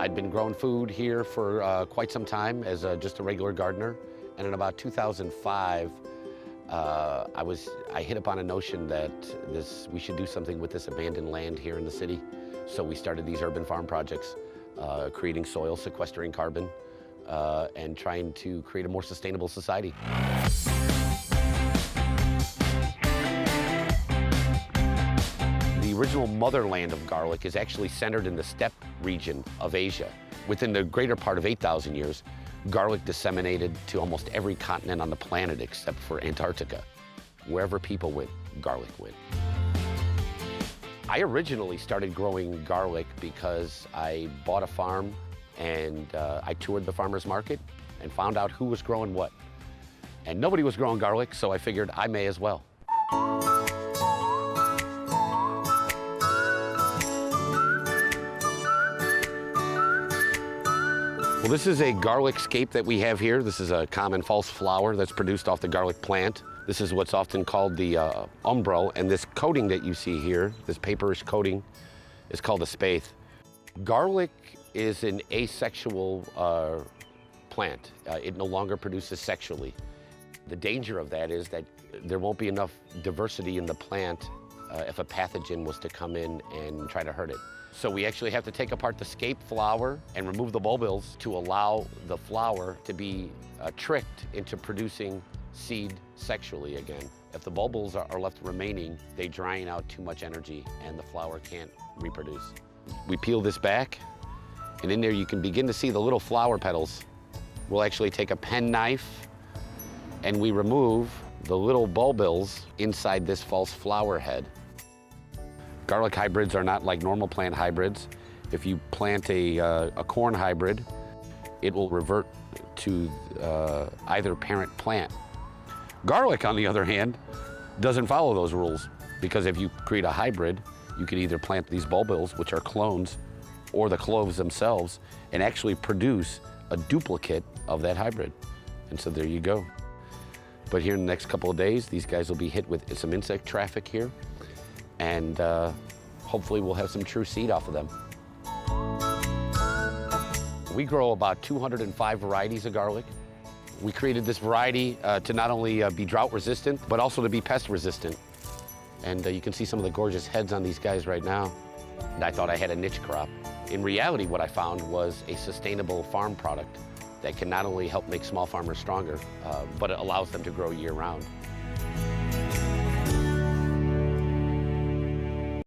I'd been growing food here for quite some time as just a regular gardener. And in about 2005, I hit upon a notion that we should do something with this abandoned land here in the city. So we started these urban farm projects, creating soil, sequestering carbon, and trying to create a more sustainable society. The original motherland of garlic is actually centered in the steppe region of Asia. Within the greater part of 8,000 years, garlic disseminated to almost every continent on the planet except for Antarctica. Wherever people went, garlic went. I originally started growing garlic because I bought a farm and I toured the farmer's market and found out who was growing what. And nobody was growing garlic, so I figured I may as well. Well, this is a garlic scape that we have here. This is a common false flower that's produced off the garlic plant. This is what's often called the umbro, and this coating that you see here, this paperish coating, is called a spathe. Garlic is an asexual plant. It no longer produces sexually. The danger of that is that there won't be enough diversity in the plant if a pathogen was to come in and try to hurt it. So we actually have to take apart the scape flower and remove the bulbils to allow the flower to be tricked into producing seed sexually again. If the bulbils are left remaining, they drain out too much energy and the flower can't reproduce. We peel this back, and in there you can begin to see the little flower petals. We'll actually take a penknife and we remove the little bulbils inside this false flower head. Garlic hybrids are not like normal plant hybrids. If you plant a corn hybrid, it will revert to either parent plant. Garlic, on the other hand, doesn't follow those rules, because if you create a hybrid, you can either plant these bulbils, which are clones, or the cloves themselves, and actually produce a duplicate of that hybrid. And so there you go. But here in the next couple of days, these guys will be hit with some insect traffic here, and hopefully we'll have some true seed off of them. We grow about 205 varieties of garlic. We created this variety to not only be drought resistant, but also to be pest resistant. And you can see some of the gorgeous heads on these guys right now. And I thought I had a niche crop. In reality, what I found was a sustainable farm product that can not only help make small farmers stronger, but it allows them to grow year-round.